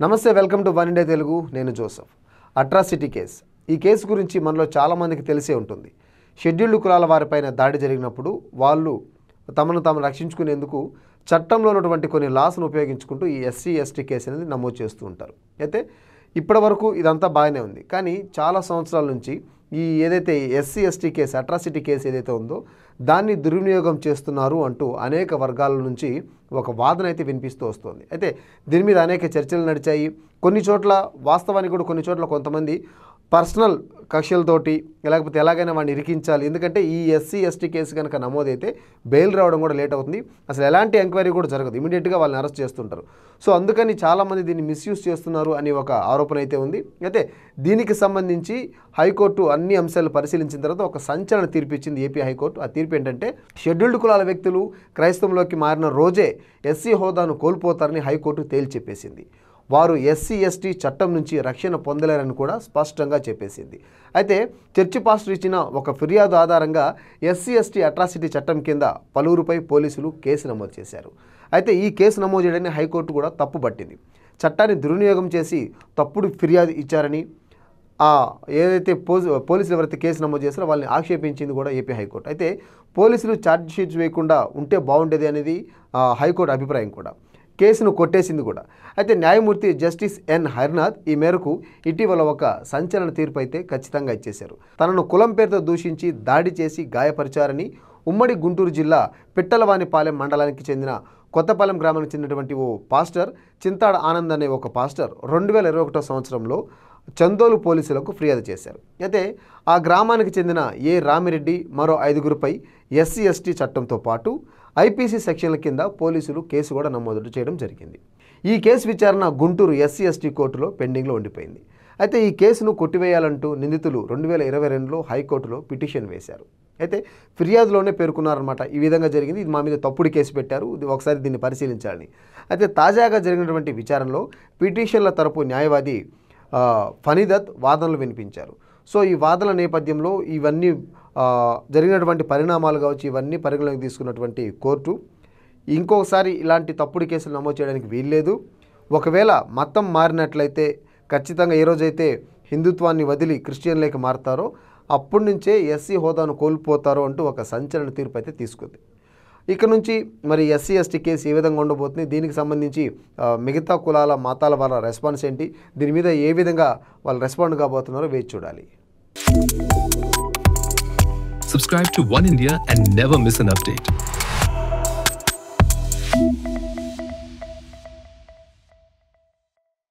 నమస్తే, welcome to one India Telugu. నేను Joseph. Atrocity case. ఈ కేసు గురించి మనలో చాలామందికి తెలిసే ఉంటుంది. షెడ్యూల్డ్ కులాల వారిపైన దాడి జరిగినప్పుడు వాళ్ళు తమను తాము రక్షించుకునేందుకు చట్టంలో ఉన్నటువంటి కొన్ని లాస్ను ఉపయోగించుకుంటూ ఈ ఎస్సీ ఎస్టీ కేసు అనేది నమోదు చేస్తూ ఉంటారు. అయితే ఇప్పటి వరకు ఇదంతా బాగానే ఉంది. కానీ చాలా సంవత్సరాల నుంచి ఈ ఏదైతే SC ST case, atrocity case ఏదైతే ఉందో దాన్ని దుర్వినియోగం చేస్తున్నారు అంటూ అనేక వర్గాల నుంచి ఒక వాదన అయితే వినిపిస్తూ వస్తుంది. అయితే దీని మీద అనేక చర్చలు నడిచాయి. కొన్ని చోట్ల వాస్తవానికి కూడా కొన్ని చోట్ల కొంతమంది పర్సనల్ కక్షలతోటి లేకపోతే ఎలాగైనా వాడిని ఇరికించాలి, ఎందుకంటే ఈ ఎస్సీ ఎస్టీ కేసు కనుక నమోదైతే బెయిల్ రావడం కూడా లేట్ అవుతుంది, అసలు ఎలాంటి ఎంక్వైరీ కూడా జరగదు, ఇమీడియట్గా వాళ్ళని అరెస్ట్ చేస్తుంటారు. సో అందుకని చాలామంది దీన్ని మిస్యూజ్ చేస్తున్నారు అని ఒక ఆరోపణ అయితే ఉంది. అయితే దీనికి సంబంధించి హైకోర్టు అన్ని అంశాలు పరిశీలించిన తర్వాత ఒక సంచలన తీర్పు ఇచ్చింది ఏపీ హైకోర్టు. ఆ తీర్పు ఏంటంటే షెడ్యూల్డ్ కులాల వ్యక్తులు క్రైస్తవంలోకి మారిన రోజే ఎస్సీ హోదాను కోల్పోతారని హైకోర్టు తేల్చి చెప్పేసింది. వారు ఎస్సీ ఎస్టీ చట్టం నుంచి రక్షణ పొందలేరని కూడా స్పష్టంగా చెప్పేసింది. అయితే చర్చి పాస్టర్ ఇచ్చిన ఒక ఫిర్యాదు ఆధారంగా ఎస్సీ ఎస్టీ అట్రాసిటీ చట్టం కింద పలువురుపై పోలీసులు కేసు నమోదు చేశారు. అయితే ఈ కేసు నమోదు చేయడాన్ని హైకోర్టు కూడా తప్పుపట్టింది. చట్టాన్ని దుర్వినియోగం చేసి తప్పుడు ఫిర్యాదు ఇచ్చారని ఏదైతే పోలీసులు ఎవరైతే కేసు నమోదు చేస్తారో వాళ్ళని ఆక్షేపించింది కూడా ఏపీ హైకోర్టు. అయితే పోలీసులు ఛార్జ్ షీట్స్ వేయకుండా ఉంటే బాగుండేది అనేది హైకోర్టు అభిప్రాయం కూడా. కేసును కొట్టేసింది కూడా. అయితే న్యాయమూర్తి జస్టిస్ ఎన్ హరినాథ్ ఈ మేరకు ఇటీవల ఒక సంచలన తీర్పు అయితే ఖచ్చితంగా ఇచ్చేశారు. తనను కులం పేరుతో దూషించి దాడి చేసి గాయపరిచారని ఉమ్మడి గుంటూరు జిల్లా పిట్టలవానిపాలెం మండలానికి చెందిన కొత్తపాలెం గ్రామానికి చెందినటువంటి ఓ పాస్టర్ చింతాడ ఆనంద్ అనే ఒక పాస్టర్ 2021 సంవత్సరంలో చందోలు పోలీసులకు ఫిర్యాదు చేశారు. అయితే ఆ గ్రామానికి చెందిన ఏ రామిరెడ్డి మరో 5గురిపై ఎస్సీ ఎస్టీ చట్టంతో పాటు ఐపీసీ సెక్షన్ల కింద పోలీసులు కేసు కూడా నమోదు చేయడం జరిగింది. ఈ కేసు విచారణ గుంటూరు ఎస్సీ ఎస్టీ కోర్టులో పెండింగ్లో ఉండిపోయింది. అయితే ఈ కేసును కొట్టివేయాలంటూ నిందితులు 2022లో హైకోర్టులో పిటిషన్ వేశారు. అయితే ఫిర్యాదులోనే పేర్కొన్నారనమాట, ఈ విధంగా జరిగింది, ఇది మా మీద తప్పుడు కేసు పెట్టారు, ఒకసారి దీన్ని పరిశీలించాలని. అయితే తాజాగా జరిగినటువంటి విచారణలో పిటిషన్ల తరపు న్యాయవాది ఫనీదత్ వాదనలు వినిపించారు. సో ఈ వాదనల నేపథ్యంలో ఇవన్నీ జరిగినటువంటి పరిణామాలు కావచ్చు, ఇవన్నీ పరిగణలోకి తీసుకున్నటువంటి కోర్టు ఇంకోసారి ఇలాంటి తప్పుడు కేసులు నమోదు చేయడానికి వీల్లేదు. ఒకవేళ మతం మారినట్లయితే ఖచ్చితంగా ఏ రోజైతే హిందుత్వాన్ని వదిలి క్రిస్టియన్లోకి మారుతారో అప్పటి నుంచే ఎస్సీ హోదాను కోల్పోతారో అంటూ ఒక సంచలన తీర్పు అయితే తీసుకుంది. ఇక నుంచి మరి ఎస్సీ ఎస్టీ కేసు ఏ విధంగా ఉండబోతుంది, దీనికి సంబంధించి మిగతా కులాల మతాల వాళ్ళ రెస్పాన్స్ ఏంటి, దీని మీద ఏ విధంగా వాళ్ళు రెస్పాండ్ కాబోతున్నారో వేచి చూడాలి. Subscribe to One India and never miss an update.